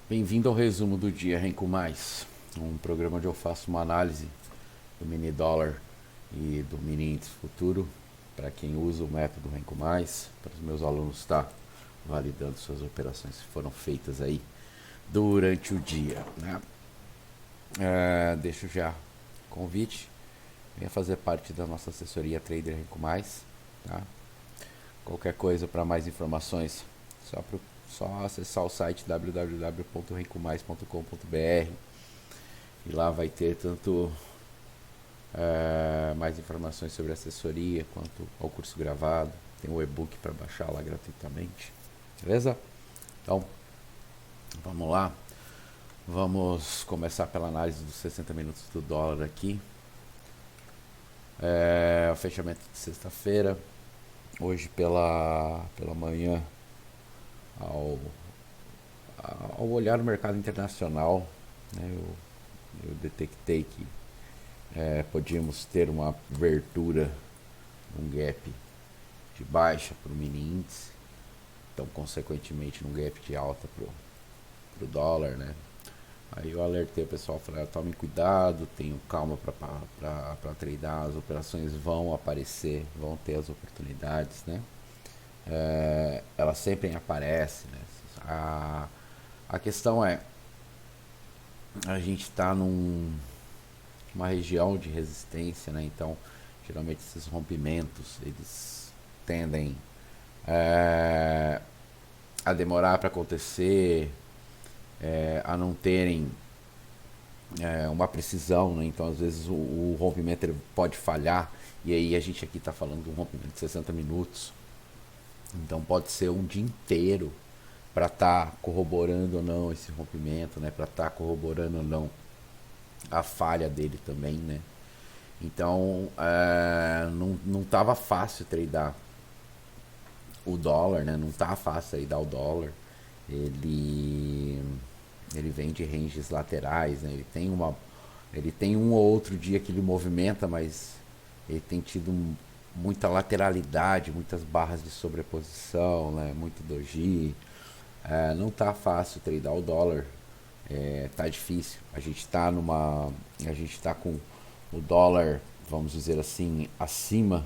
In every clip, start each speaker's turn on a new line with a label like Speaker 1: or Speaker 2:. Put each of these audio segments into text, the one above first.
Speaker 1: Bem-vindo ao resumo do dia Renko Mais, um programa onde eu faço uma análise do mini dólar e do mini índice futuro para quem usa o método Renko Mais, para os meus alunos estar validando suas operações que foram feitas aí durante o dia, né? Deixo já convite, venha fazer parte da nossa assessoria Trader Renko Mais, tá? Qualquer coisa para mais informações, só acessar o site www.rencomais.com.br e lá vai ter tanto mais informações sobre assessoria quanto ao curso gravado. Tem um e-book para baixar lá gratuitamente. Beleza? Então, vamos lá. Vamos começar pela análise dos 60 minutos do dólar aqui. O fechamento de sexta-feira. Hoje pela manhã, ao olhar o mercado internacional, né, eu detectei que podíamos ter uma abertura, um gap de baixa para o mini índice, então consequentemente um gap de alta para o dólar, né? Aí eu alertei o pessoal, falei, tomem cuidado, tenham calma para tradar, as operações vão aparecer, vão ter as oportunidades, né? Elas sempre aparecem, né? A questão é, a gente está numa região de resistência, né? Então, geralmente esses rompimentos, eles tendem a demorar para acontecer, a não terem uma precisão, né? Então às vezes o rompimento ele pode falhar, e aí a gente aqui está falando de um rompimento de 60 minutos, então pode ser um dia inteiro para estar corroborando ou não esse rompimento, né? Para estar corroborando ou não a falha dele também, né? Então não estava fácil tradar o dólar, né? Não tá fácil tradar o dólar. Ele vem de ranges laterais, né? Ele tem um ou outro dia que ele movimenta, mas ele tem tido muita lateralidade, muitas barras de sobreposição, né? Muito doji. Não tá fácil tradar o dólar, tá difícil. A gente tá com o dólar, vamos dizer assim, acima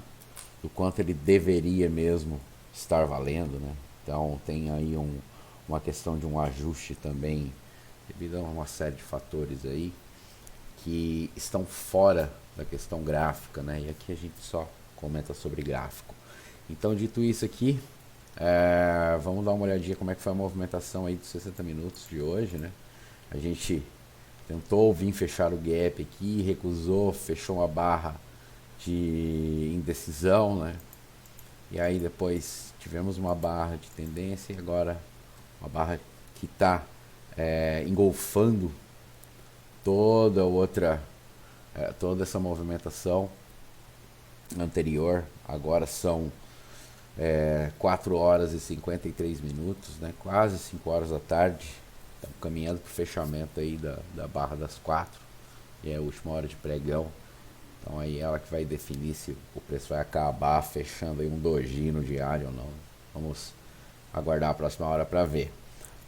Speaker 1: do quanto ele deveria mesmo estar valendo, né? Então tem aí uma questão de um ajuste também, devido a uma série de fatores aí que estão fora da questão gráfica, né? E aqui a gente só comenta sobre gráfico. Então, dito isso aqui, vamos dar uma olhadinha como é que foi a movimentação aí dos 60 minutos de hoje, né? A gente tentou vir fechar o gap aqui, recusou, fechou uma barra de indecisão, né? E aí depois tivemos uma barra de tendência e agora uma barra que está engolfando toda essa movimentação anterior. Agora são 4 horas e 53 minutos, né? Quase 5 horas da tarde. Estamos caminhando para o fechamento aí da barra das 4, e é a última hora de pregão. Então aí ela que vai definir se o preço vai acabar fechando aí um doji no diário ou não. Vamos aguardar a próxima hora para ver.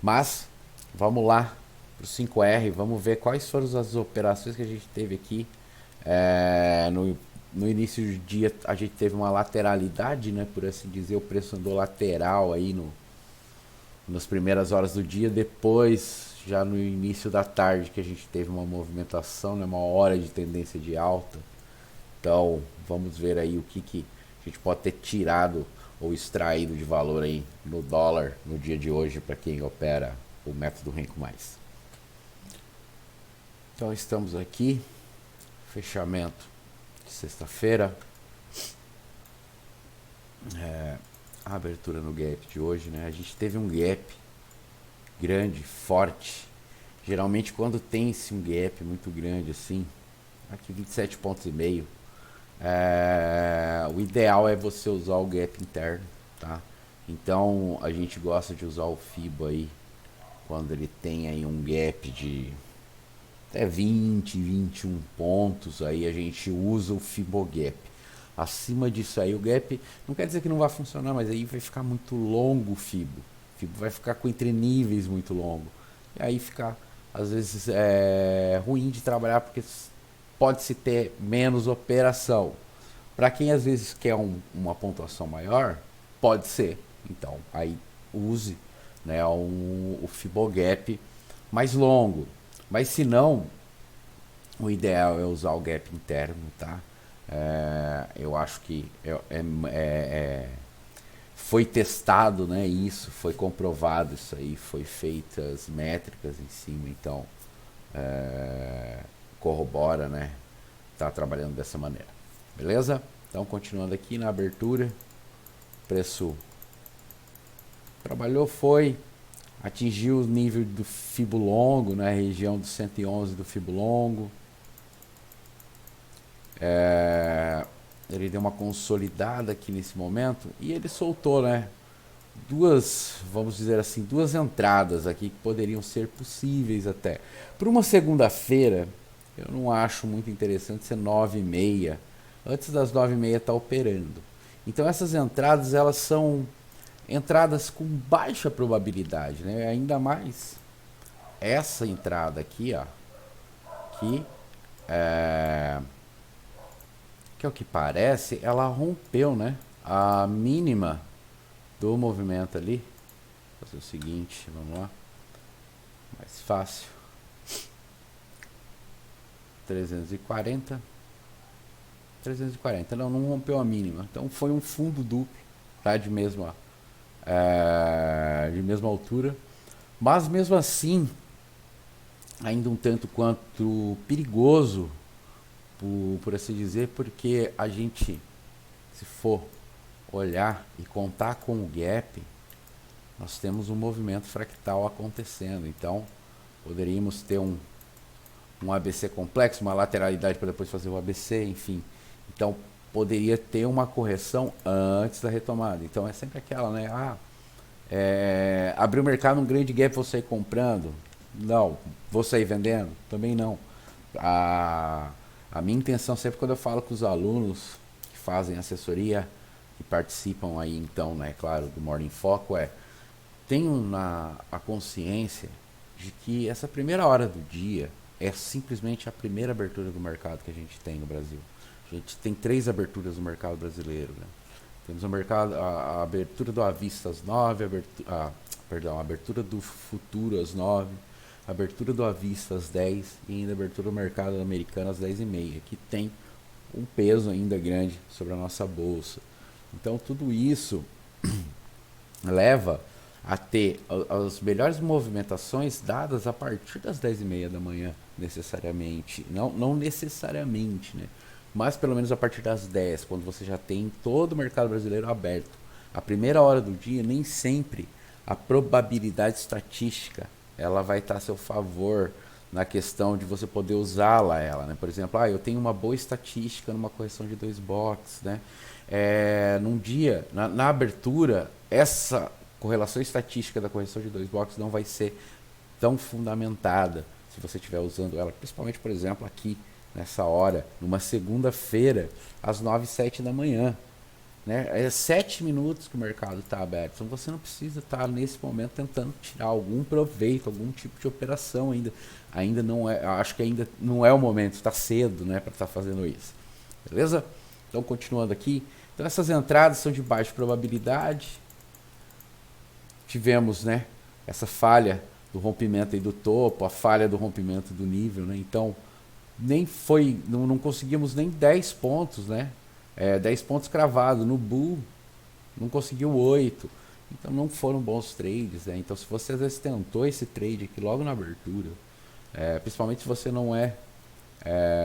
Speaker 1: Mas vamos lá para o 5R, vamos ver quais foram as operações que a gente teve aqui. No início do dia a gente teve uma lateralidade, né, por assim dizer, o preço andou lateral aí nas primeiras horas do dia. Depois, já no início da tarde, que a gente teve uma movimentação, né, uma hora de tendência de alta. Então vamos ver aí o que a gente pode ter tirado ou extraído de valor aí no dólar no dia de hoje para quem opera o método Renko Mais. Então estamos aqui, fechamento de sexta-feira, a abertura no gap de hoje, né? A gente teve um gap grande, forte. Geralmente quando tem um gap muito grande assim, aqui 27,5 pontos, o ideal é você usar o gap interno, tá? Então a gente gosta de usar o FIBO aí quando ele tem aí um gap de até 20, 21 pontos, aí a gente usa o FIBO Gap. Acima disso aí o gap não quer dizer que não vai funcionar, mas aí vai ficar muito longo o FIBO. O FIBO vai ficar com entre níveis muito longo. e aí fica às vezes ruim de trabalhar porque pode-se ter menos operação. Para quem às vezes quer uma pontuação maior, pode ser. Então, aí use, né, o Fibogap mais longo. Mas se não, o ideal é usar o gap interno, tá? Eu acho que foi testado, né? Isso foi comprovado, isso aí foi feitas métricas em cima, então corrobora, né? Tá trabalhando dessa maneira, beleza? Então continuando aqui na abertura, preço trabalhou, atingiu o nível do Fibo longo, né? Região do 111 do Fibo longo. Ele deu uma consolidada aqui nesse momento e ele soltou, né? Vamos dizer assim, duas entradas aqui que poderiam ser possíveis até. Para uma segunda-feira, eu não acho muito interessante ser 9h30. Antes das 9h30 tá operando. Então essas entradas, elas são entradas com baixa probabilidade, né? Ainda mais essa entrada aqui, ó, que que é o que parece, ela rompeu, né, a mínima do movimento ali. Vou fazer o seguinte, vamos lá, mais fácil, 340, não rompeu a mínima, então foi um fundo duplo, tá, de mesma altura, mas mesmo assim ainda um tanto quanto perigoso, por assim dizer, porque a gente, se for olhar e contar com o gap, nós temos um movimento fractal acontecendo. Então, poderíamos ter um ABC complexo, uma lateralidade para depois fazer o ABC, enfim. Então, poderia ter uma correção antes da retomada. Então, é sempre aquela, né? Abrir o mercado num grande gap, vou sair comprando? Não. Vou sair vendendo? Também não. A minha intenção sempre, quando eu falo com os alunos que fazem assessoria, que participam aí então, né, claro, do Morning Foco, tenham a consciência de que essa primeira hora do dia é simplesmente a primeira abertura do mercado que a gente tem no Brasil. A gente tem 3 aberturas no mercado brasileiro, né? Temos a abertura do Avista às 9, a abertura do Futuro às 9, a abertura do Avista às 10 e ainda a abertura do mercado americano às 10h30, que tem um peso ainda grande sobre a nossa bolsa. Então tudo isso leva a ter as melhores movimentações dadas a partir das 10h30 da manhã, necessariamente. Não necessariamente, né? Mas pelo menos a partir das 10, quando você já tem todo o mercado brasileiro aberto. A primeira hora do dia, nem sempre a probabilidade estatística ela vai estar a seu favor na questão de você poder usá-la ela, né? Por exemplo, eu tenho uma boa estatística numa correção de 2 boxes, né? Num dia, na abertura, essa correlação estatística da correção de 2 boxes não vai ser tão fundamentada se você estiver usando ela, principalmente, por exemplo, aqui nessa hora, numa segunda-feira, às 9h07 da manhã. Né? É 7 minutos que o mercado está aberto. Então você não precisa estar nesse momento tentando tirar algum proveito, algum tipo de operação ainda. Ainda não é, acho que ainda não é o momento, está cedo, né, para estar fazendo isso. Beleza? Então continuando aqui. Então essas entradas são de baixa probabilidade. Tivemos, né, essa falha do rompimento aí do topo, a falha do rompimento do nível, né? Então nem foi, não conseguimos nem 10 pontos, né? 10 pontos cravados no bull, não conseguiu 8. Então não foram bons trades, né? Então se você às vezes tentou esse trade aqui logo na abertura, principalmente se você não é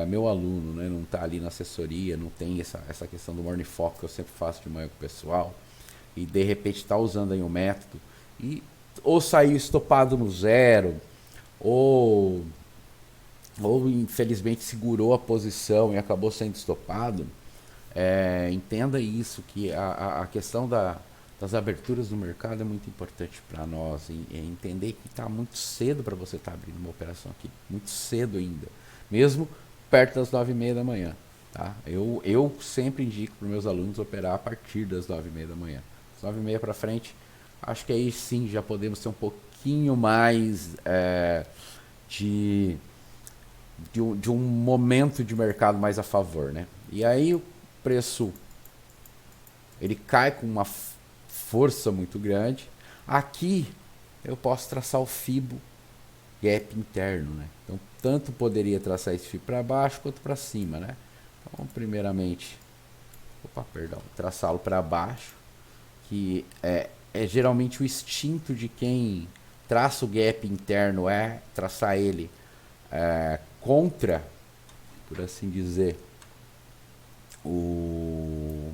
Speaker 1: meu aluno, né? Não está ali na assessoria, não tem essa questão do morning focus que eu sempre faço de manhã com o pessoal, e de repente está usando aí um método e ou saiu estopado no zero, ou infelizmente segurou a posição e acabou sendo estopado, entenda isso, que a questão das aberturas do mercado é muito importante para nós, e entender que está muito cedo para você estar abrindo uma operação aqui, muito cedo ainda, mesmo perto das 9h30 da manhã. Tá? Eu sempre indico para os meus alunos operar a partir das 9h30 da manhã. Das 9h30 para frente, acho que aí sim já podemos ter um pouquinho mais de, de um momento de mercado mais a favor, né? E aí o preço ele cai com uma força muito grande. Aqui eu posso traçar o Fibo gap interno, né? Então tanto poderia traçar esse Fibo para baixo quanto para cima, né? Então primeiramente, traçá-lo para baixo, que é geralmente o instinto de quem traça o gap interno, traçar ele contra, por assim dizer, o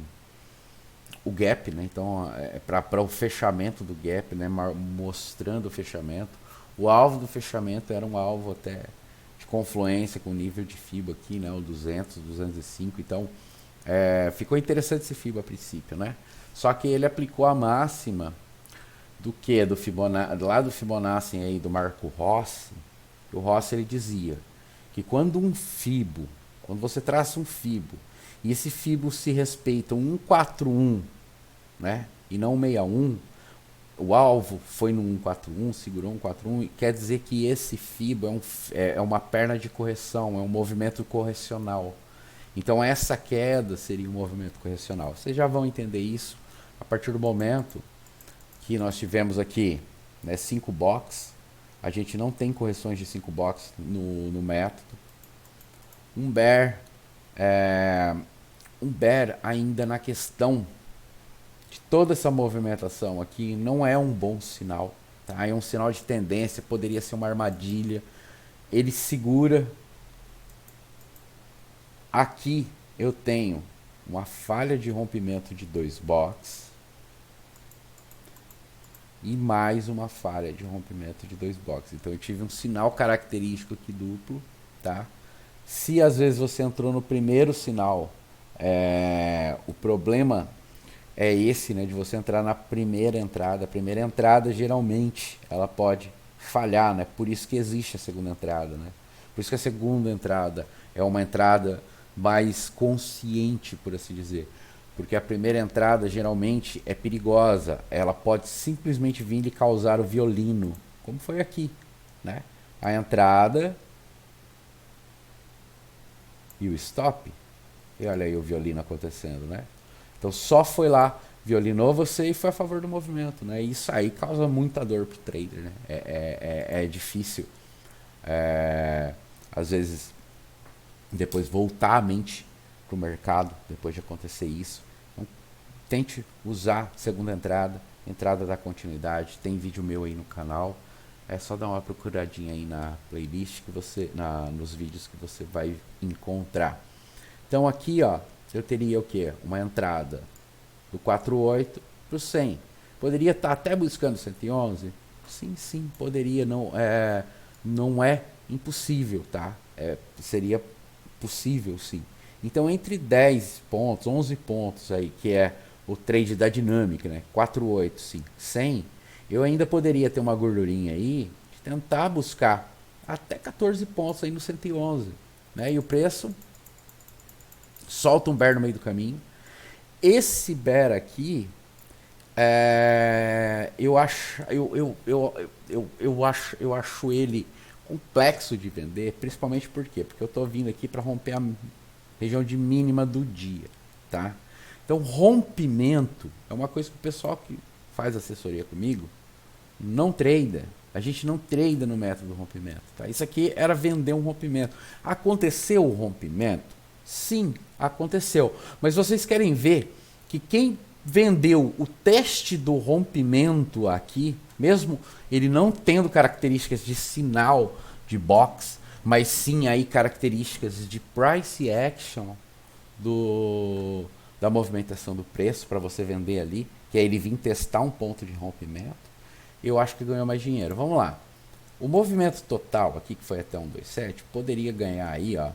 Speaker 1: gap, né? Então para o fechamento do gap, né? Mostrando o fechamento. O alvo do fechamento era um alvo até de confluência com nível de FIBO aqui, né? O 200, 205. Então ficou interessante esse FIBO a princípio, né? Só que ele aplicou a máxima do que? Do Fibonacci, lá do Fibonacci aí, do Marco Rossi. O Rossi ele dizia que quando você traça um Fibo, e esse Fibo se respeita um 141, né? E não 61, o alvo foi no 141, segurou 141, quer dizer que esse Fibo é uma perna de correção, é um movimento correcional. Então essa queda seria um movimento correcional. Vocês já vão entender isso a partir do momento que nós tivemos aqui, né, 5 box. A gente não tem correções de 5 box no método. Um bear ainda na questão de toda essa movimentação aqui não é um bom sinal, tá? É um sinal de tendência, poderia ser uma armadilha. Ele segura. Aqui eu tenho uma falha de rompimento de 2 box e mais uma falha de rompimento de 2 box. Então eu tive um sinal característico aqui duplo, tá? Se às vezes você entrou no primeiro sinal, o problema é esse, né, de você entrar na primeira entrada. A primeira entrada geralmente ela pode falhar, né? Por isso que existe a segunda entrada, né? Por isso que a segunda entrada é uma entrada mais consciente, por assim dizer. Porque a primeira entrada geralmente é perigosa. Ela pode simplesmente vir lhe causar o violino, como foi aqui, né? A entrada e o stop. E olha aí o violino acontecendo, né? Então só foi lá, violinou você e foi a favor do movimento, né? Isso aí causa muita dor pro trader, né? É difícil, às vezes, depois voltar a mente pro mercado, depois de acontecer isso. Então, tente usar segunda entrada, entrada da continuidade. Tem vídeo meu aí no canal. É só dar uma procuradinha aí na playlist que você, nos vídeos que você vai encontrar. Então aqui, ó, eu teria o que? Uma entrada do 48 para o 100. Poderia estar até buscando 111? Sim, poderia. Não é impossível, tá? Seria possível, sim. Então entre 10 pontos, 11 pontos aí, que é o trade da dinâmica, né? 48, sim, 100, eu ainda poderia ter uma gordurinha aí de tentar buscar até 14 pontos aí no 111, né? E o preço solta um bear no meio do caminho. Esse bear aqui, eu acho ele complexo de vender, principalmente por quê? Porque eu estou vindo aqui para romper a região de mínima do dia, tá? Então rompimento é uma coisa que o pessoal que faz assessoria comigo não trada. A gente não trada no método do rompimento, tá? Isso aqui era vender um rompimento. Aconteceu o rompimento? Sim, aconteceu. Mas vocês querem ver que quem vendeu o teste do rompimento aqui, mesmo ele não tendo características de sinal de box, mas sim aí características de price action da movimentação do preço para você vender ali, que é ele vir testar um ponto de rompimento, eu acho que ganhou mais dinheiro. Vamos lá. O movimento total aqui, que foi até 127, poderia ganhar aí, ó,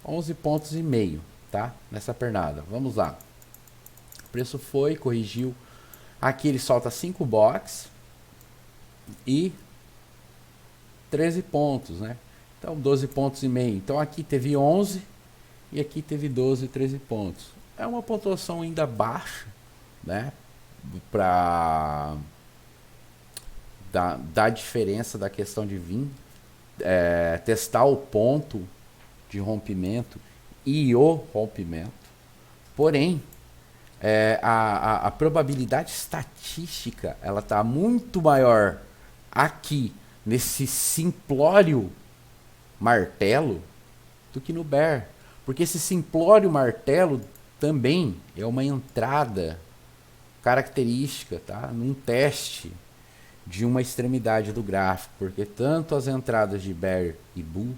Speaker 1: 11 pontos e meio, tá? Nessa pernada. Vamos lá. O preço foi, corrigiu. Aqui ele solta 5 box e 13 pontos, né? Então 12 pontos e meio. Então aqui teve 11 e aqui teve 12, 13 pontos. É uma pontuação ainda baixa, né? da diferença da questão de vir testar o ponto de rompimento e o rompimento. Porém, a probabilidade estatística ela está muito maior aqui nesse simplório martelo do que no bear, porque esse simplório martelo também é uma entrada característica, tá? Num teste de uma extremidade do gráfico, porque tanto as entradas de bear e bull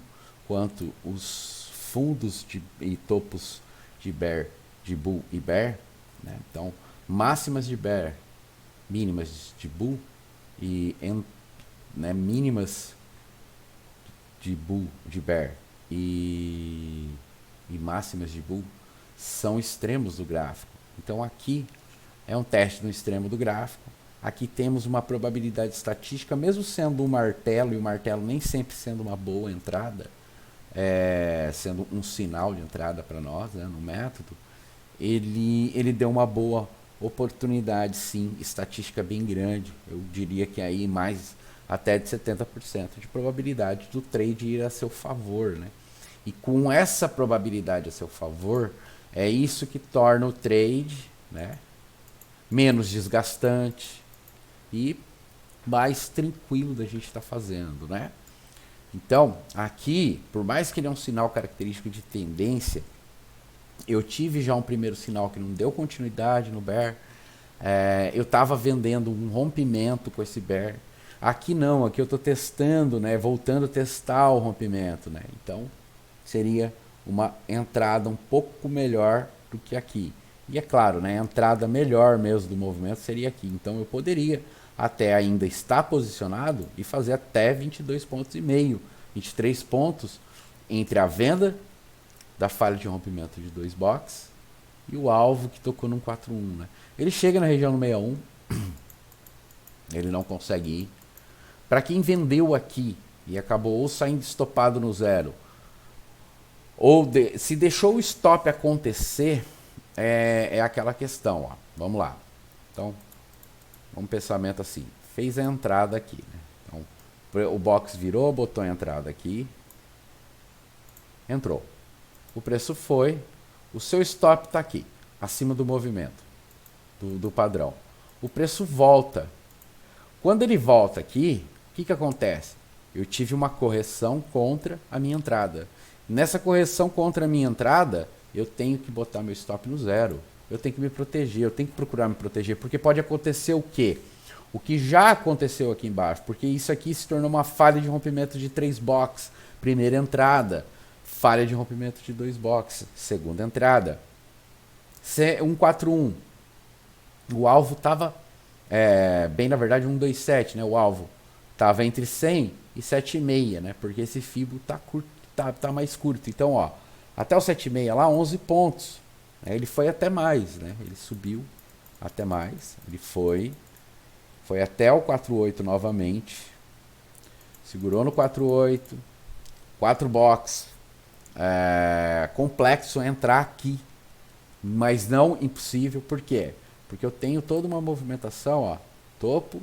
Speaker 1: quanto os fundos e topos de bear, de bull e bear, né? Então máximas de bear, mínimas de bull e mínimas de bull, de bear e máximas de bull são extremos do gráfico. Então aqui é um teste no extremo do gráfico. Aqui temos uma probabilidade estatística, mesmo sendo um martelo, e o martelo nem sempre sendo uma boa entrada, sendo um sinal de entrada para nós, né, no método, ele deu uma boa oportunidade, sim, estatística bem grande. Eu diria que aí mais até de 70% de probabilidade do trade ir a seu favor, né? E com essa probabilidade a seu favor, é isso que torna o trade, né, menos desgastante e mais tranquilo da gente estar fazendo, né? Então, aqui, por mais que ele é um sinal característico de tendência, eu tive já um primeiro sinal que não deu continuidade no bear. Eu estava vendendo um rompimento com esse bear. Aqui não, aqui eu estou testando, né, voltando a testar o rompimento, né? Então, seria uma entrada um pouco melhor do que aqui. E é claro, né, a entrada melhor mesmo do movimento seria aqui. Então eu poderia até ainda estar posicionado e fazer até 22,5 pontos, 23 pontos entre a venda da falha de rompimento de 2 box e o alvo que tocou num 4-1, né? Ele chega na região do 61, ele não consegue ir. Para quem vendeu aqui e acabou ou saindo estopado no zero, ou se deixou o stop acontecer, é aquela questão, ó. Vamos lá. Então, um pensamento assim. Fez a entrada aqui, né? Então, o box virou, botou a entrada aqui. Entrou. O preço foi. O seu stop está aqui, acima do movimento, do padrão. O preço volta. Quando ele volta aqui, o que acontece? Eu tive uma correção contra a minha entrada. Nessa correção contra a minha entrada, eu tenho que botar meu stop no zero. Eu tenho que me proteger, eu tenho que procurar me proteger, porque pode acontecer o quê? O que já aconteceu aqui embaixo, porque isso aqui se tornou uma falha de rompimento de 3 box, primeira entrada, falha de rompimento de 2 box, segunda entrada, 141, o alvo estava, bem na verdade 127, né? O alvo estava entre 100 e 7,5, né? Porque esse fibo tá curto, tá mais curto, então ó, até o 7,6 lá, 11 pontos. Ele foi até mais, né? Ele subiu até mais. Ele foi até o 4,8 novamente. Segurou no 4,8. 4 box. Complexo entrar aqui. Mas não impossível. Por quê? Porque eu tenho toda uma movimentação, ó. Topo,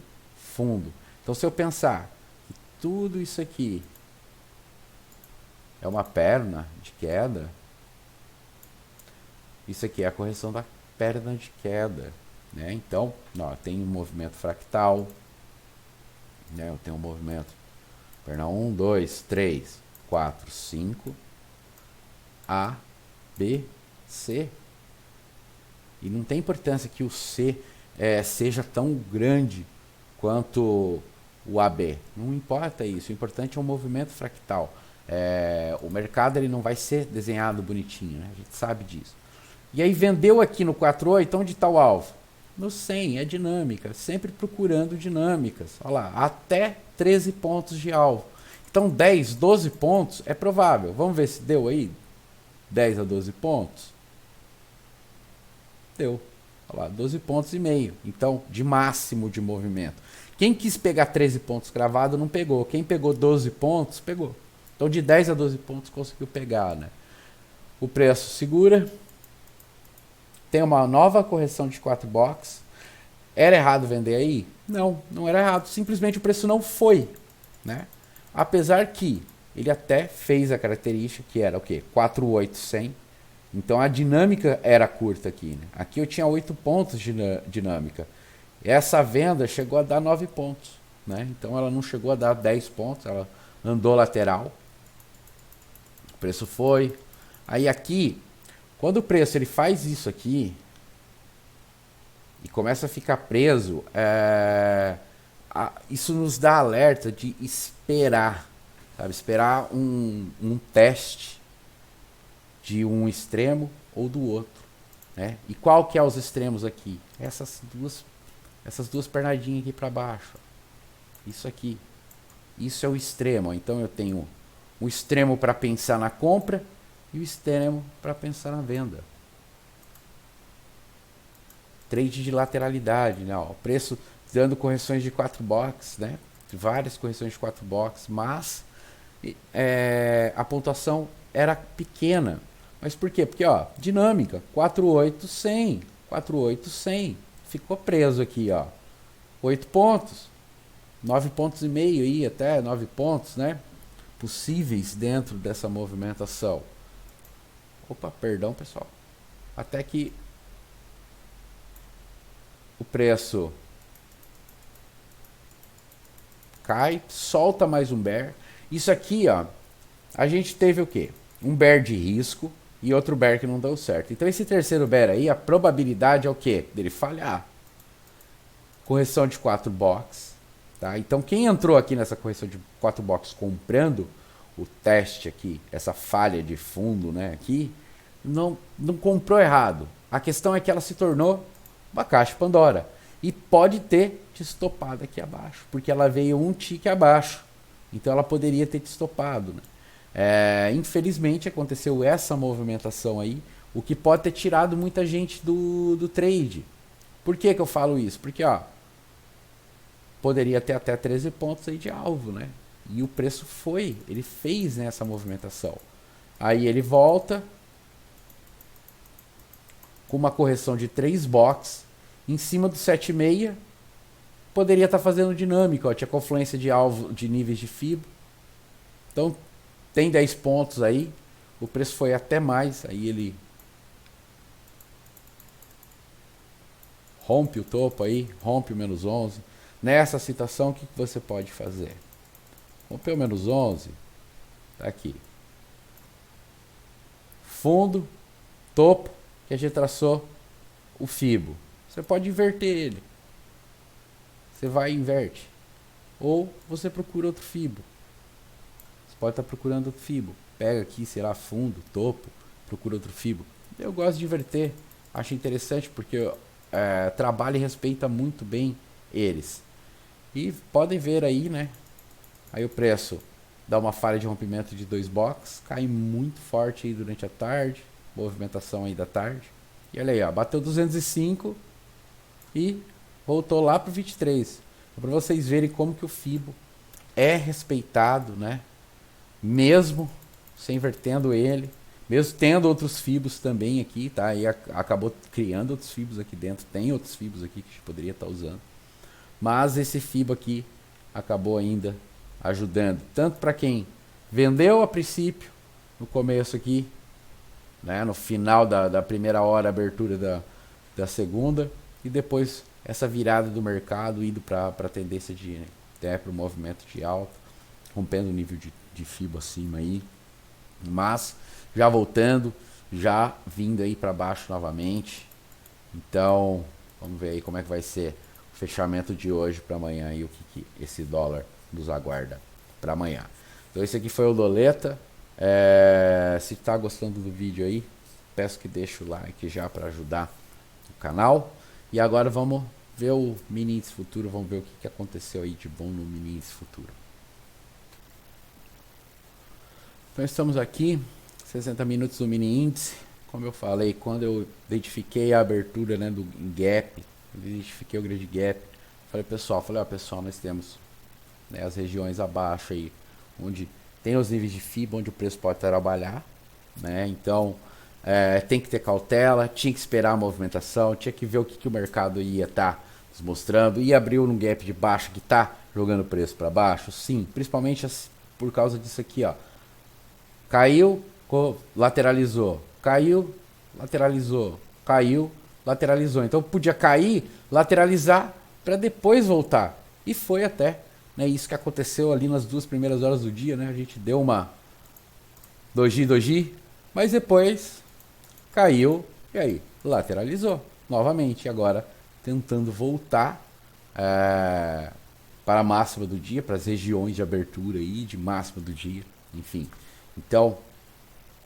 Speaker 1: fundo. Então se eu pensar que tudo isso aqui é uma perna de queda, isso aqui é a correção da perna de queda, né? Então, ó, tem um movimento fractal, né? Eu tenho um movimento perna 1, 2, 3, 4, 5, A, B, C. E não tem importância que o C seja tão grande quanto o AB. Não importa isso. O importante é o movimento fractal. O mercado ele não vai ser desenhado bonitinho, né? A gente sabe disso. E aí vendeu aqui no 4,8, onde está o alvo? No 100, é dinâmica, sempre procurando dinâmicas. Olha lá, até 13 pontos de alvo. Então 10, 12 pontos é provável. Vamos ver se deu aí 10 a 12 pontos. Deu. Olha lá, 12 pontos e meio. Então, de máximo de movimento. Quem quis pegar 13 pontos cravado não pegou. Quem pegou 12 pontos, pegou. Então de 10 a 12 pontos conseguiu pegar, né? O preço segura. Tem uma nova correção de 4 box. Era errado vender aí? Não, não era errado. Simplesmente o preço não foi, né? Apesar que ele até fez a característica que era o quê? 48100. Então a dinâmica era curta aqui, né? Aqui eu tinha 8 pontos de dinâmica. Essa venda chegou a dar 9 pontos, né? Então ela não chegou a dar 10 pontos, ela andou lateral. O preço foi. Aí aqui, quando o preço ele faz isso aqui e começa a ficar preso, isso nos dá alerta de esperar, sabe? Esperar um teste de um extremo ou do outro, né? E qual que é os extremos aqui? Essas duas pernadinhas aqui para baixo. Isso aqui. Isso é o extremo. Então eu tenho o extremo para pensar na compra e o extremo para pensar na venda. Trade de lateralidade, né? O preço dando correções de 4 box, né? Várias correções de 4 box, mas a pontuação era pequena. Mas por quê? Porque, ó, dinâmica, 48100, 48100, ficou preso aqui, ó, 8 pontos, 9 pontos e meio aí, até 9 pontos, né, possíveis dentro dessa movimentação. Opa, perdão, pessoal. Até que o preço cai, solta mais um bear. Isso aqui, ó, a gente teve o quê? Um bear de risco e outro bear que não deu certo. Então esse terceiro bear aí, a probabilidade é o quê? Dele falhar. Correção de 4 box, tá? Então quem entrou aqui nessa correção de 4 box comprando o teste aqui, essa falha de fundo, né, aqui, não comprou errado. A questão é que ela se tornou uma caixa Pandora e pode ter te estopado aqui abaixo, porque ela veio um tique abaixo. Então ela poderia ter te estopado, né? Infelizmente aconteceu essa movimentação aí, o que pode ter tirado muita gente do trade. Por que eu falo isso? Porque, ó, poderia ter até 13 pontos aí de alvo, né? E o preço foi, ele fez, né, essa movimentação. Aí ele volta com uma correção de 3 box em cima do 7,6. Poderia estar fazendo dinâmica, ó, tinha confluência de alvo de níveis de FIBO. Então tem 10 pontos aí, o preço foi até mais, aí ele rompe o topo aí, rompe o menos 11. Nessa situação, o que você pode fazer? Rompeu o menos 11, tá aqui. Fundo, topo, que a gente traçou o FIBO. Você pode inverter ele. Você vai e inverte. Ou você procura outro FIBO. Pode estar procurando outro FIBO. Pega aqui, sei lá, fundo, topo, procura outro FIBO. Eu gosto de inverter. Acho interessante porque trabalha e respeita muito bem eles. E podem ver aí, né? Aí o preço dá uma falha de rompimento de 2 box. Cai muito forte aí durante a tarde. Movimentação aí da tarde. E olha aí, ó, bateu 205 e voltou lá para o 23. Para vocês verem como que o FIBO é respeitado, né? Mesmo sem invertendo ele, mesmo tendo outros fibos também aqui, tá? E acabou criando outros fibos aqui dentro, tem outros fibos aqui que a gente poderia estar usando, mas esse fibo aqui acabou ainda ajudando, tanto para quem vendeu a princípio, no começo aqui, né? No final da primeira hora, abertura da segunda, e depois essa virada do mercado indo para a tendência de, né, para o movimento de alta, rompendo o nível de FIBO acima aí, mas já voltando, já vindo aí para baixo novamente. Então vamos ver aí como é que vai ser o fechamento de hoje para amanhã e o que esse dólar nos aguarda para amanhã. Então esse aqui foi o Loleta. Se está gostando do vídeo aí, peço que deixe o like já para ajudar o canal. E agora vamos ver o mini índice futuro, vamos ver o que aconteceu aí de bom no mini índice futuro. Então estamos aqui, 60 minutos do mini índice. Como eu falei, quando eu identifiquei a abertura, né, do gap, identifiquei o grande gap, falei pessoal, nós temos, né, as regiões abaixo aí, onde tem os níveis de FIBO, onde o preço pode trabalhar, né? Então tem que ter cautela, tinha que esperar a movimentação, tinha que ver o que o mercado ia estar mostrando, e abriu num gap de baixo que está jogando o preço para baixo, sim, principalmente por causa disso aqui, ó. Caiu, lateralizou, caiu, lateralizou, caiu, lateralizou. Então podia cair, lateralizar para depois voltar. E foi até, né, isso que aconteceu ali nas 2 primeiras horas do dia, né? A gente deu uma doji, mas depois caiu e aí lateralizou novamente. E agora tentando voltar para a máxima do dia, para as regiões de abertura aí, de máxima do dia, enfim. Então,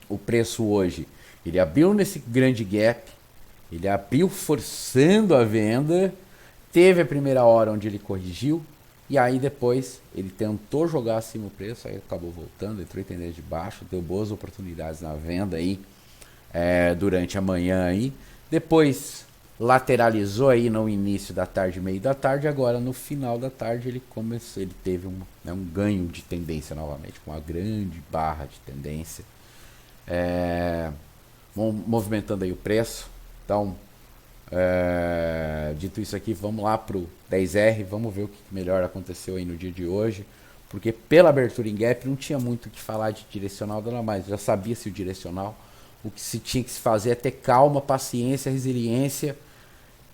Speaker 1: o preço hoje, ele abriu nesse grande gap, ele abriu forçando a venda, teve a primeira hora onde ele corrigiu, e aí depois ele tentou jogar acima o preço, aí acabou voltando, entrou em tendência de baixo, deu boas oportunidades na venda aí durante a manhã aí. Depois lateralizou aí no início da tarde, meio da tarde, agora no final da tarde ele teve um ganho de tendência novamente, com uma grande barra de tendência, movimentando aí o preço. Então, dito isso aqui, vamos lá pro 10R, vamos ver o que melhor aconteceu aí no dia de hoje, porque pela abertura em gap não tinha muito o que falar de direcional, nada mais, já sabia-se o direcional. O que se tinha que se fazer é ter calma, paciência, resiliência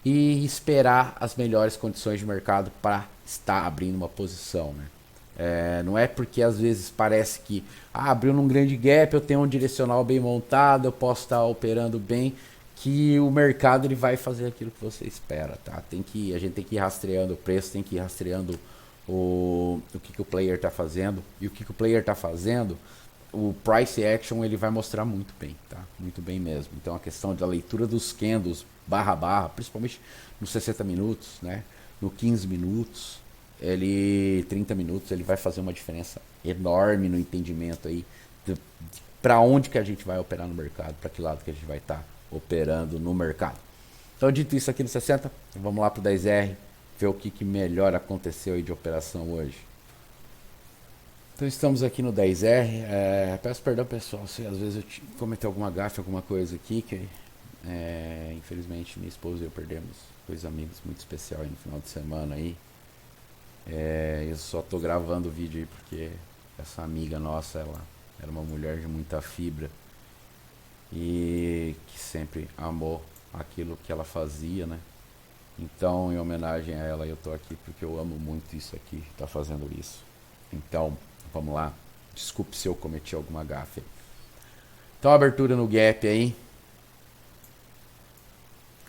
Speaker 1: e esperar as melhores condições de mercado para estar abrindo uma posição, né? Não é porque às vezes parece que abriu num grande gap, eu tenho um direcional bem montado, eu posso estar operando bem, que o mercado ele vai fazer aquilo que você espera, tá? A gente tem que ir rastreando o preço, tem que ir rastreando o que o player está fazendo, e o que o player está fazendo, o price action ele vai mostrar muito bem, tá? Muito bem mesmo. Então a questão da leitura dos candles barra barra, principalmente nos 60 minutos, né? No 15 minutos, 30 minutos, ele vai fazer uma diferença enorme no entendimento aí para onde que a gente vai operar no mercado, para que lado que a gente vai estar operando no mercado. Então, dito isso aqui no 60, vamos lá para o 10R, ver o que melhor aconteceu aí de operação hoje. Então estamos aqui no 10R, peço perdão pessoal se às vezes eu cometi alguma gafe, alguma coisa aqui, que infelizmente minha esposa e eu perdemos dois amigos muito especiais no final de semana aí. Eu só tô gravando o vídeo aí porque essa amiga nossa, ela era uma mulher de muita fibra e que sempre amou aquilo que ela fazia, né? Então, em homenagem a ela, eu tô aqui porque eu amo muito isso aqui, tá fazendo isso. Então, vamos lá. Desculpe se eu cometi alguma gafe. Então, abertura no gap aí.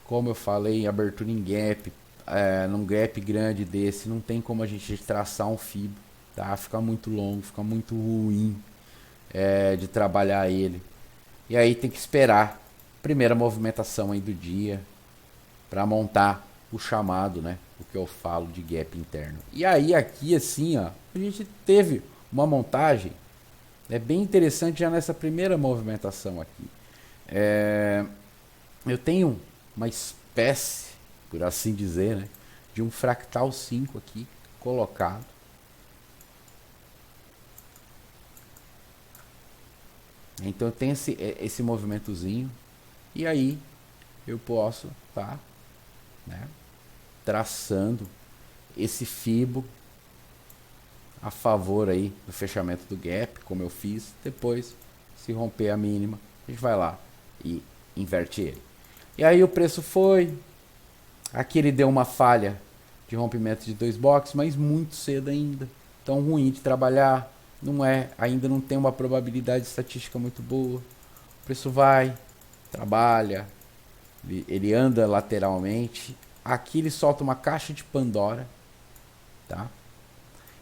Speaker 1: Como eu falei, abertura em gap, num gap grande desse, não tem como a gente traçar um FIBO, tá? Fica muito longo, fica muito ruim de trabalhar ele. E aí tem que esperar a primeira movimentação aí do dia para montar o chamado, né? O que eu falo de gap interno. E aí aqui assim, ó, a gente teve uma montagem bem interessante já nessa primeira movimentação aqui. Eu tenho uma espécie, por assim dizer, né, de um fractal 5 aqui colocado. Então tem esse movimentozinho e aí eu posso estar traçando esse FIBO a favor aí do fechamento do gap, como eu fiz. Depois, se romper a mínima, a gente vai lá e inverte ele. E aí o preço foi, aqui ele deu uma falha de rompimento de 2 boxes, mas muito cedo ainda, tão ruim de trabalhar, ainda não tem uma probabilidade estatística muito boa. O preço vai, trabalha, ele anda lateralmente, aqui ele solta uma caixa de Pandora, tá?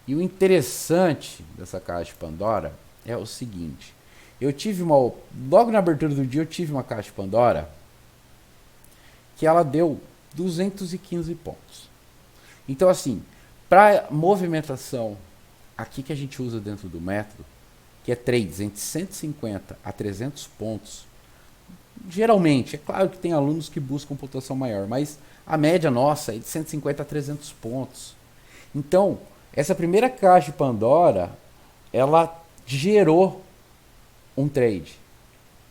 Speaker 1: E o interessante dessa caixa de Pandora é o seguinte, logo na abertura do dia eu tive uma caixa de Pandora que ela deu 215 pontos. Então assim, para movimentação aqui que a gente usa dentro do método, que é trades entre 150 a 300 pontos, geralmente, é claro que tem alunos que buscam pontuação maior, mas a média nossa é de 150 a 300 pontos. Então, essa primeira caixa de Pandora, ela gerou um trade,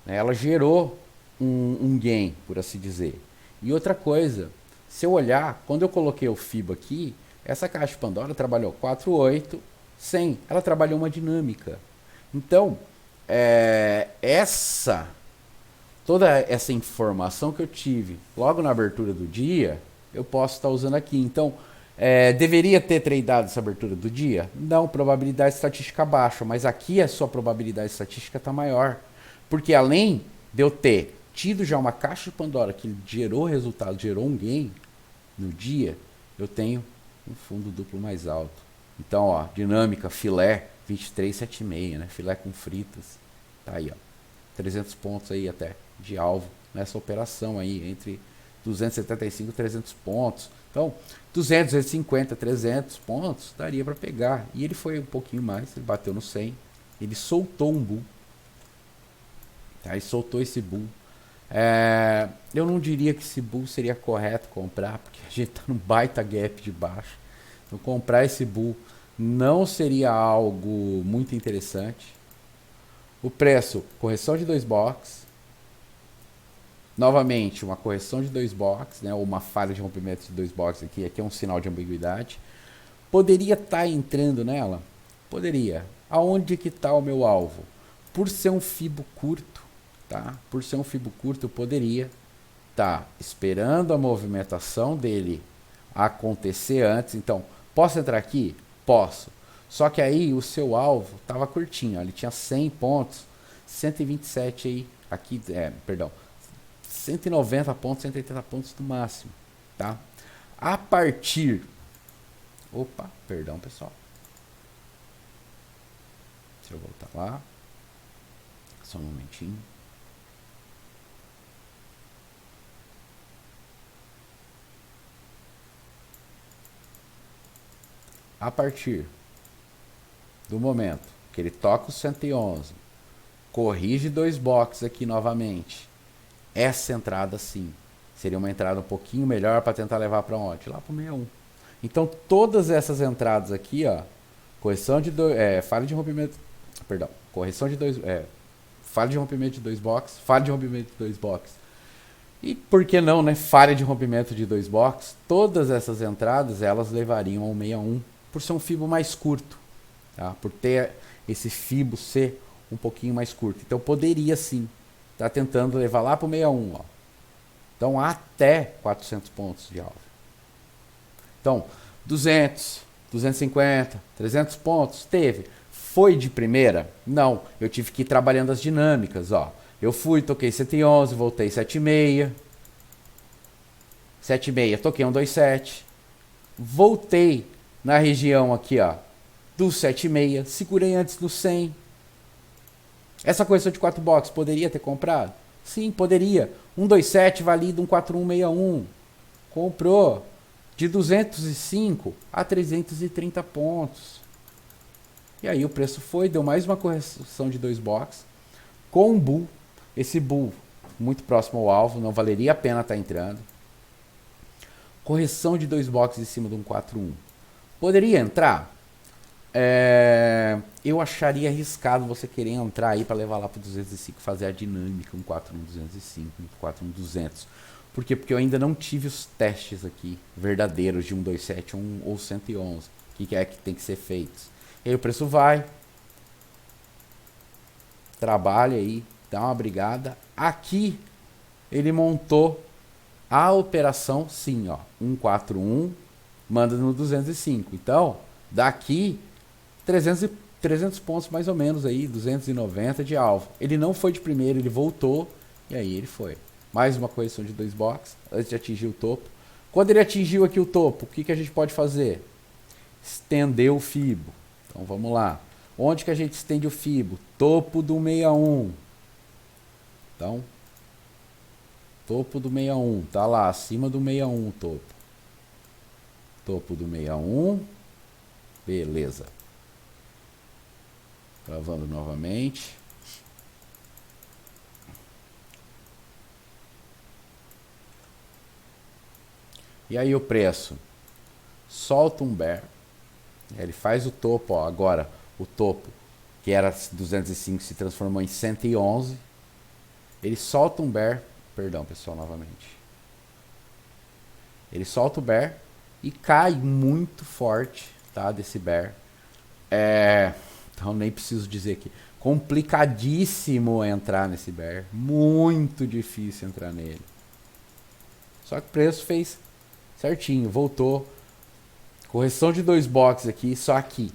Speaker 1: né? Ela gerou um gain, por assim dizer. E outra coisa, Se eu olhar, quando eu coloquei o FIBO aqui, essa caixa de Pandora trabalhou 48, 100. Ela trabalhou uma dinâmica. Então, toda essa informação que eu tive logo na abertura do dia, eu posso estar usando aqui. Então, deveria ter tradeado essa abertura do dia? Não, probabilidade estatística baixa, mas aqui a sua probabilidade estatística está maior. Porque além de eu ter tido já uma caixa de Pandora que gerou resultado, gerou um gain no dia, eu tenho um fundo duplo mais alto. Então, ó, dinâmica, filé, 23,76, né? Filé com fritas. Tá aí, ó. 300 pontos aí até de alvo nessa operação aí, entre 275 e 300 pontos. Então, 200, 250, 300 pontos daria para pegar. E ele foi um pouquinho mais, ele bateu no 100. Ele soltou um bull. Tá? Ele soltou esse bull. Eu não diria que esse bull seria correto comprar, porque a gente está num baita gap de baixo. Então, comprar esse bull não seria algo muito interessante. O preço, correção de 2 box. Novamente, uma correção de 2 box, né, ou uma falha de rompimento de 2 box aqui é um sinal de ambiguidade. Poderia estar entrando nela? Poderia. Aonde que está o meu alvo? Por ser um FIBO curto, tá? Por ser um FIBO curto, eu poderia estar esperando a movimentação dele acontecer antes. Então, posso entrar aqui? Posso. Só que aí o seu alvo estava curtinho, ó, ele tinha 100 pontos, 127 aí, aqui, 190 pontos, 180 pontos no máximo, tá? A partir, perdão pessoal, deixa eu voltar lá, só um momentinho. A partir do momento que ele toca o 111, corrige 2 boxes aqui novamente, essa entrada sim seria uma entrada um pouquinho melhor para tentar levar para onde? Lá para o 61. Então todas essas entradas aqui, ó, correção de falha de rompimento, correção de falha de rompimento de 2 boxes, falha de rompimento de 2 boxes. E por que não, né? Falha de rompimento de 2 boxes, todas essas entradas elas levariam ao 61 por ser um FIBO mais curto. Tá? Por ter esse FIBO ser um pouquinho mais curto. Então poderia sim estar tentando levar lá para o 61. Ó. Então até 400 pontos de alvo. Então 200, 250, 300 pontos teve. Foi de primeira? Não. Eu tive que ir trabalhando as dinâmicas. Ó. Eu fui, toquei 111, voltei 7,6. 7,6, toquei 127. Voltei na região aqui, ó, do 7,6, segurei antes do 100. Essa correção de 4 boxes poderia ter comprado? Sim, poderia. 127 valido 14161. Comprou de 205 a 330 pontos. E aí o preço foi, deu mais uma correção de 2 boxes com um bull. Esse bull muito próximo ao alvo, não valeria a pena estar entrando. Correção de 2 boxes em cima de 141. Poderia entrar? Eu acharia arriscado você querer entrar aí para levar lá para 205, fazer a dinâmica 141.205, 141.200. Por quê? Porque eu ainda não tive os testes aqui verdadeiros de 127 ou 111. O que é que tem que ser feito? E aí o preço vai, trabalha aí, dá uma brigada. Aqui ele montou a operação, sim, ó, 141, manda no 205. Então, daqui 300 pontos mais ou menos aí, 290 de alvo. Ele não foi de primeiro, ele voltou e aí ele foi. Mais uma correção de 2 boxes antes de atingir o topo. Quando ele atingiu aqui o topo, o que a gente pode fazer? Estender o FIBO. Então vamos lá. Onde que a gente estende o FIBO? Topo do 61. Então, topo do 61. Tá lá, acima do 61 o topo. Topo do 61. Beleza. Gravando novamente. E aí o preço? Solta um bear. Ele faz o topo, ó, agora o topo, que era 205, se transformou em 111. Ele solta um bear. Perdão, pessoal, novamente. Ele solta o bear e cai muito forte, tá? Desse bear. Então nem preciso dizer aqui. Complicadíssimo entrar nesse bear. Muito difícil entrar nele. Só que o preço fez certinho, voltou. Correção de 2 boxes aqui, só aqui.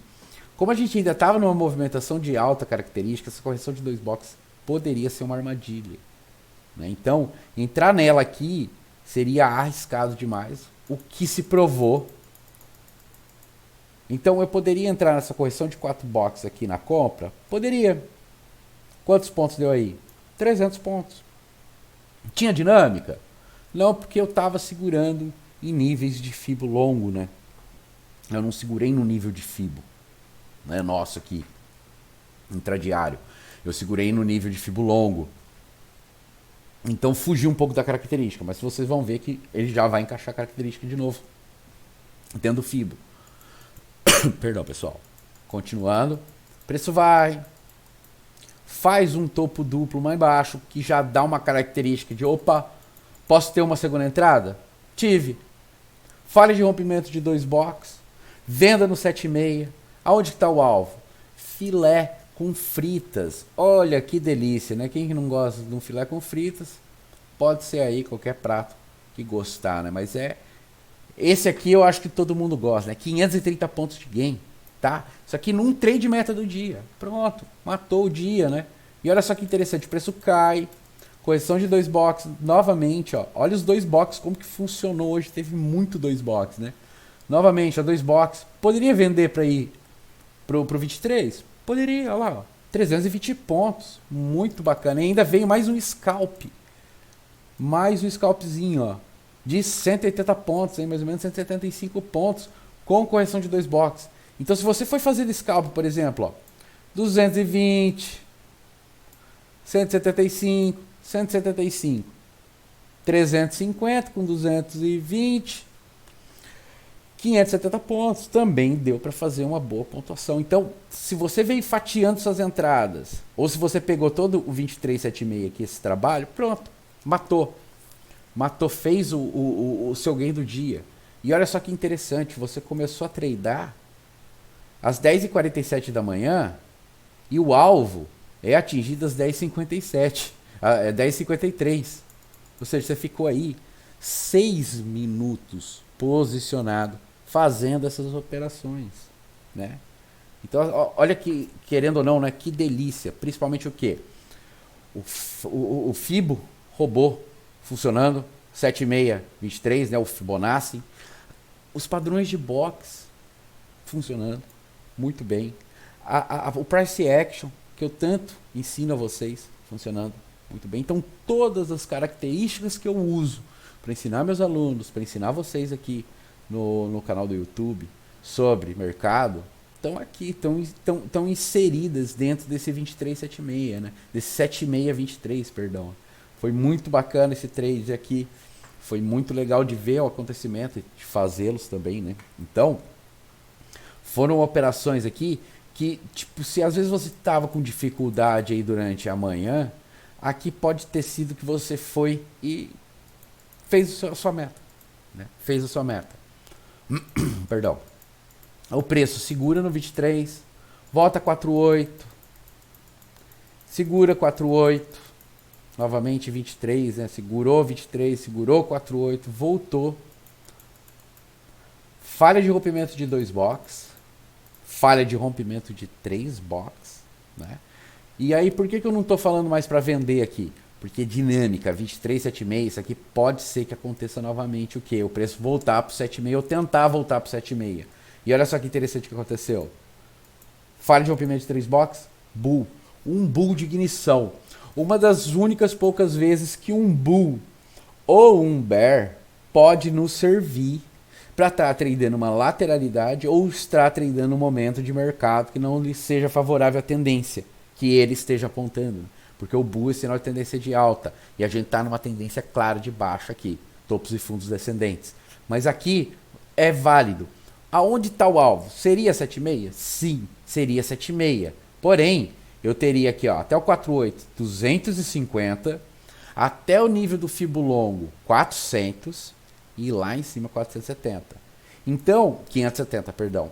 Speaker 1: Como a gente ainda estava numa movimentação de alta característica, essa correção de 2 boxes poderia ser uma armadilha, né? Então, entrar nela aqui seria arriscado demais, o que se provou. Então, eu poderia entrar nessa correção de 4 boxes aqui na compra? Poderia. Quantos pontos deu aí? 300 pontos. Tinha dinâmica? Não, porque eu estava segurando em níveis de FIBO longo, né? Eu não segurei no nível de FIBO, né, nosso aqui, intradiário. Eu segurei no nível de FIBO longo. Então fugi um pouco da característica, mas vocês vão ver que ele já vai encaixar a característica de novo, tendo FIBO. Perdão, pessoal. Continuando. Preço vai. Faz um topo duplo mais baixo, que já dá uma característica de, opa, posso ter uma segunda entrada? Tive. Falha de rompimento de 2 boxes. Venda no 7,6. Aonde está o alvo? Filé com fritas. Olha que delícia, né? Quem não gosta de um filé com fritas, pode ser aí qualquer prato que gostar, né? Mas esse aqui eu acho que todo mundo gosta, né? 530 pontos de gain, tá? Isso aqui num trade meta do dia. Pronto, matou o dia, né? E olha só que interessante, o preço cai. Correção de 2 boxes, novamente, ó. Olha os 2 boxes, como que funcionou hoje. Teve muito 2 boxes, né? Novamente, a 2 boxes. Poderia vender para ir pro 23? Poderia, olha lá, ó. 320 pontos. Muito bacana. E ainda veio mais um scalp. Mais um scalpzinho, ó. De 180 pontos, hein? Mais ou menos 175 pontos. Com correção de 2 boxes. Então, se você for fazer scalp, por exemplo, ó. 220. 175. 175. 350 com 220. 570 pontos, também deu para fazer uma boa pontuação. Então, se você vem fatiando suas entradas, ou se você pegou todo o 2376 aqui, esse trabalho, pronto, matou. Matou, fez o seu gain do dia. E olha só que interessante, você começou a tradar às 10h47 da manhã e o alvo é atingido às 10h57, 10h53. Ou seja, você ficou aí 6 minutos posicionado fazendo essas operações, né? Então, olha que, querendo ou não, né, que delícia. Principalmente o quê? O FIBO robô funcionando, 7623, né, o Fibonacci. Os padrões de box funcionando muito bem. O Price Action, que eu tanto ensino a vocês, funcionando muito bem. Então, todas as características que eu uso para ensinar meus alunos, para ensinar vocês aqui no canal do YouTube sobre mercado, estão aqui, estão inseridas dentro desse 2376, né? Desse 7623, perdão. Foi muito bacana esse trade aqui. Foi muito legal de ver o acontecimento e de fazê-los também, né? Então, foram operações aqui que, tipo, se às vezes você estava com dificuldade aí durante a manhã, aqui pode ter sido que você foi e fez a sua meta, né? Fez a sua meta. Perdão. O preço segura no 23, volta 48, segura 48, novamente 23, né? Segurou 23, segurou 48, voltou. Falha de rompimento de 2 box, falha de rompimento de 3 box, né? E aí, por que eu não estou falando mais para vender aqui? Porque dinâmica, 23,76, isso aqui pode ser que aconteça novamente o quê? O preço voltar para o 7,6 ou tentar voltar para o 7,6. E olha só que interessante que aconteceu. Falha de rompimento de 3 box, bull. Um bull de ignição. Uma das únicas poucas vezes que um bull ou um bear pode nos servir para estar tradando uma lateralidade ou estar tradando um momento de mercado que não lhe seja favorável à tendência que ele esteja apontando. Porque o bull é sinal de tendência de alta. E a gente está numa tendência clara de baixa aqui. Topos e fundos descendentes. Mas aqui é válido. Aonde está o alvo? Seria 7,6? Sim, seria 7,6. Porém, eu teria aqui, ó, até o 48, 250. Até o nível do FIBO longo, 400. e ir lá em cima 470. Então, 570, perdão.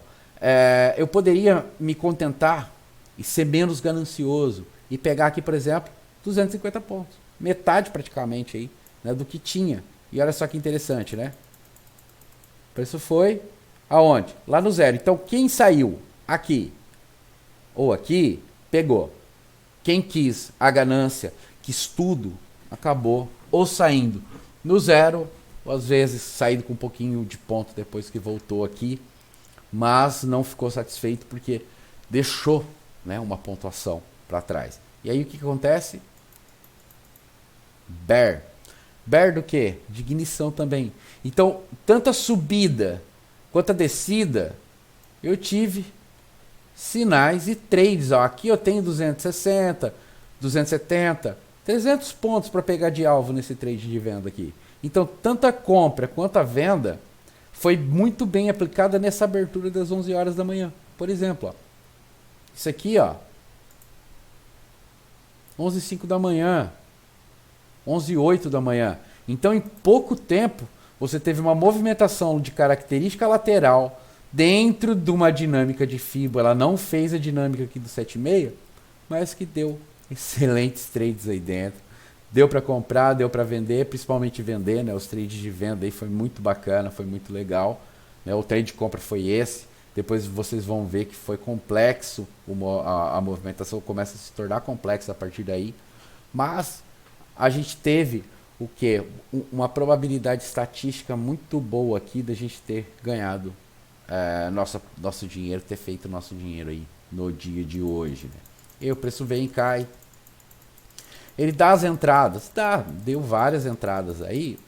Speaker 1: Eu poderia me contentar e ser menos ganancioso e pegar aqui, por exemplo, 250 pontos. Metade praticamente aí, né, do que tinha. E olha só que interessante, né? O preço foi aonde? Lá no zero. Então, quem saiu aqui ou aqui, pegou. Quem quis a ganância, quis tudo, acabou ou saindo no zero, ou às vezes saindo com um pouquinho de ponto depois que voltou aqui, mas não ficou satisfeito porque deixou, né, uma pontuação para trás. E aí o que acontece? Bear. Bear do que? De ignição também. Então, tanto a subida quanto a descida, eu tive sinais e trades. Ó, aqui eu tenho 260, 270, 300 pontos para pegar de alvo nesse trade de venda aqui. Então, tanto a compra quanto a venda foi muito bem aplicada nessa abertura das 11 horas da manhã. Por exemplo, ó, isso aqui, ó, 11h05 da manhã, 11h08 da manhã. Então, em pouco tempo, você teve uma movimentação de característica lateral dentro de uma dinâmica de FIBO. Ela não fez a dinâmica aqui do 7,6, mas que deu excelentes trades aí dentro. Deu para comprar, deu para vender, principalmente vender, né? Os trades de venda aí foi muito bacana, foi muito legal, né? O trade de compra foi esse. Depois vocês vão ver que foi complexo, a movimentação começa a se tornar complexa a partir daí. Mas a gente teve o quê? Uma estatística muito boa aqui da gente ter ganhado nosso dinheiro, ter feito nosso dinheiro aí no dia de hoje, né? E o preço vem e cai. Ele dá as entradas, deu várias entradas aí,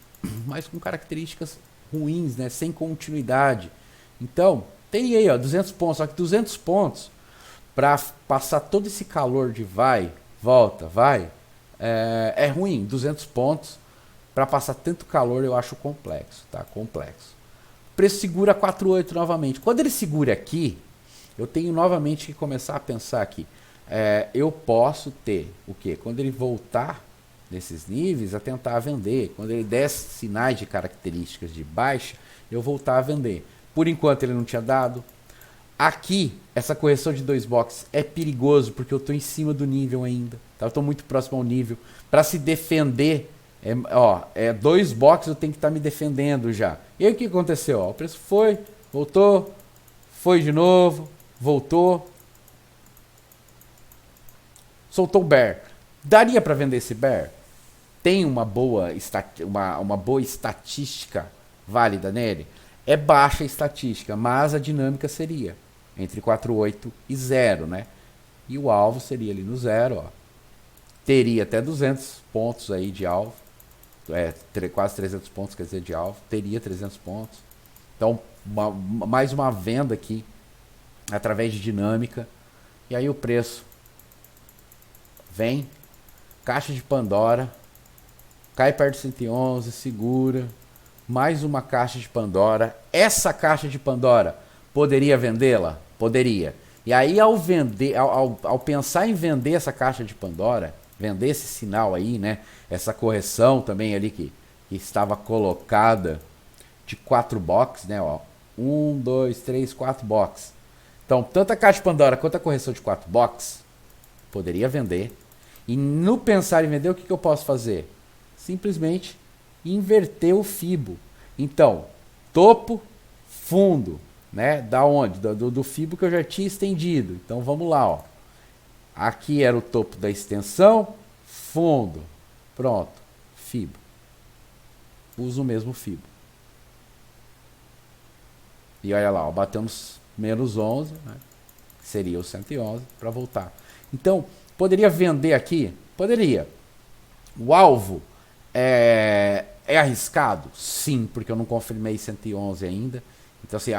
Speaker 1: mas com características ruins, né? Sem continuidade. Então, tem aí, ó, 200 pontos, só que 200 pontos para passar todo esse calor de vai, volta, vai, é ruim. 200 pontos para passar tanto calor eu acho complexo, tá? Complexo. O preço segura 4,8 novamente. Quando ele segura aqui, eu tenho novamente que começar a pensar aqui. Eu posso ter o quê? Quando ele voltar nesses níveis, a tentar vender. Quando ele der sinais de características de baixa, eu voltar a vender. Por enquanto ele não tinha dado. Aqui, essa correção de 2 boxes é perigoso porque eu estou em cima do nível ainda. Tá? Eu estou muito próximo ao nível. Para se defender, 2 boxes eu tenho que estar me defendendo já. E aí o que aconteceu? Ó, o preço foi, voltou, foi de novo, voltou. Soltou o bear. Daria para vender esse bear? Tem uma boa estatística válida nele? É baixa a estatística, mas a dinâmica seria entre 4,8 e 0, né? E o alvo seria ali no 0, ó. Teria até 200 pontos aí de alvo. Quase 300 pontos, quer dizer, de alvo. Teria 300 pontos. Então, mais uma venda aqui através de dinâmica. E aí o preço vem, caixa de Pandora, cai perto de 111, segura, mais uma caixa de Pandora. Essa caixa de Pandora, poderia vendê-la? Poderia. E aí ao vender, ao pensar em vender essa caixa de Pandora, vender esse sinal aí, né? Essa correção também ali que estava colocada de 4 boxes, né? Ó, 1, 2, 3, 4 boxes. Então, tanto a caixa de Pandora quanto a correção de 4 boxes, poderia vender. E no pensar em vender, o que eu posso fazer? Simplesmente inverter o FIBO. Então, topo, fundo, né? Da onde? Do FIBO que eu já tinha estendido. Então, vamos lá, ó. Aqui era o topo da extensão, fundo. Pronto, FIBO. Uso o mesmo FIBO. E olha lá, ó, batemos menos 11, né? Que seria o 111, para voltar. Então, poderia vender aqui? Poderia. O alvo é arriscado? Sim, porque eu não confirmei 111 ainda. Então, assim,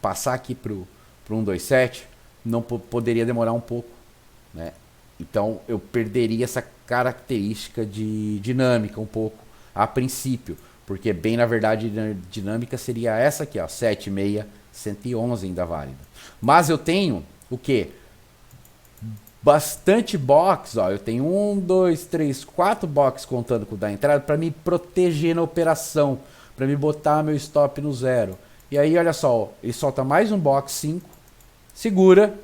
Speaker 1: passar aqui para o 127 não poderia demorar um pouco, né? Então, eu perderia essa característica de dinâmica um pouco a princípio. Porque, bem na verdade, a dinâmica seria essa aqui, ó, 7,6, 111 ainda válida. Mas eu tenho o quê? Bastante box, ó. Eu tenho 1, 2, 3, 4 box contando com o da entrada para me proteger na operação. para me botar meu stop no 0. E aí, olha só, ó, ele solta mais um box 5, segura,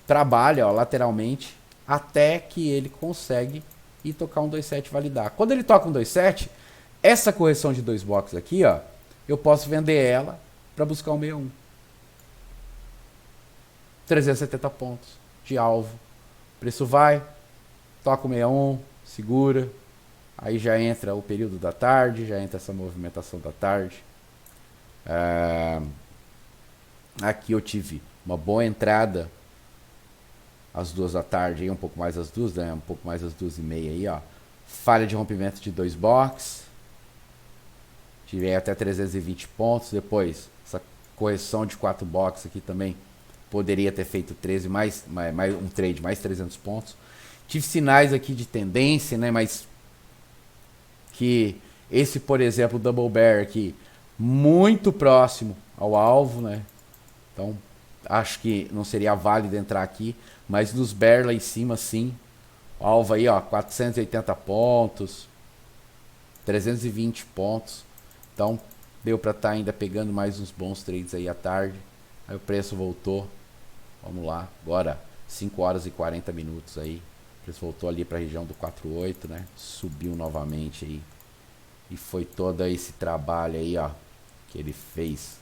Speaker 1: trabalha, ó, lateralmente, até que ele consegue ir tocar um 2.7 e validar. Quando ele toca um 2.7, essa correção de 2 boxes aqui, ó, eu posso vender ela para buscar um 61. 370 pontos de alvo. Preço vai, toca o 61, segura. Aí já entra o período da tarde, já entra essa movimentação da tarde. Aqui eu tive uma boa entrada às 2 da tarde, aí um pouco mais às 2, né? Um pouco mais às 2:30 aí, ó. Falha de rompimento de 2 boxes. Tive até 320 pontos. Depois, essa correção de 4 boxes aqui também poderia ter feito 13 mais um trade, mais 300 pontos. Tive sinais aqui de tendência, né? Mas que esse, por exemplo, o Double Bear aqui, muito próximo ao alvo, né? Então, acho que não seria válido entrar aqui, mas nos Bear lá em cima, sim. O alvo aí, ó, 480 pontos, 320 pontos. Então, deu para estar ainda pegando mais uns bons trades aí à tarde. Aí o preço voltou. Vamos lá, agora 5 horas e 40 minutos aí. O preço voltou ali para a região do 4.8, né? Subiu novamente aí. E foi todo esse trabalho aí, ó, que ele fez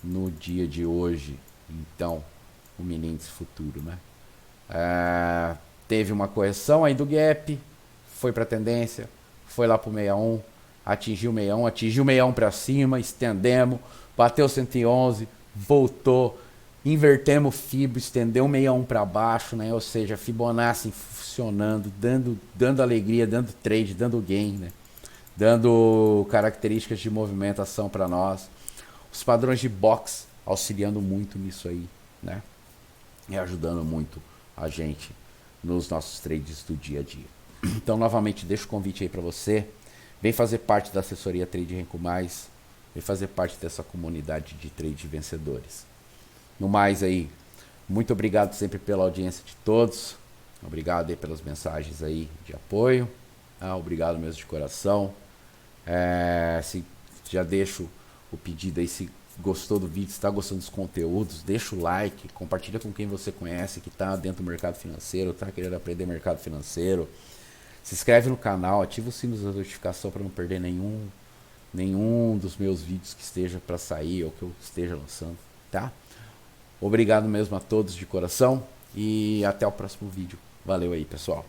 Speaker 1: no dia de hoje. Então, o mini índice futuro, né? Teve uma correção aí do gap, foi para tendência, foi lá para o 61, atingiu o 61, atingiu o 61 para cima, estendemos, bateu 111, voltou, invertemos o Fibro, estendeu o 61 para baixo, né? Ou seja, Fibonacci funcionando, dando alegria, dando trade, dando gain, né? Dando características de movimentação para nós. Os padrões de box auxiliando muito nisso aí, né? E ajudando muito a gente nos nossos trades do dia a dia. Então, novamente, deixo o convite aí para você. Vem fazer parte da assessoria Trade Renko Mais. Vem fazer parte dessa comunidade de trade vencedores. No mais aí, muito obrigado sempre pela audiência de todos. Obrigado aí pelas mensagens aí de apoio. Obrigado mesmo de coração. Se já deixo o pedido aí, se gostou do vídeo, se está gostando dos conteúdos, deixa o like, compartilha com quem você conhece que está dentro do mercado financeiro, está querendo aprender mercado financeiro. Se inscreve no canal, ativa o sino da notificação para não perder nenhum dos meus vídeos que esteja para sair ou que eu esteja lançando, tá? Obrigado mesmo a todos de coração e até o próximo vídeo. Valeu aí, pessoal.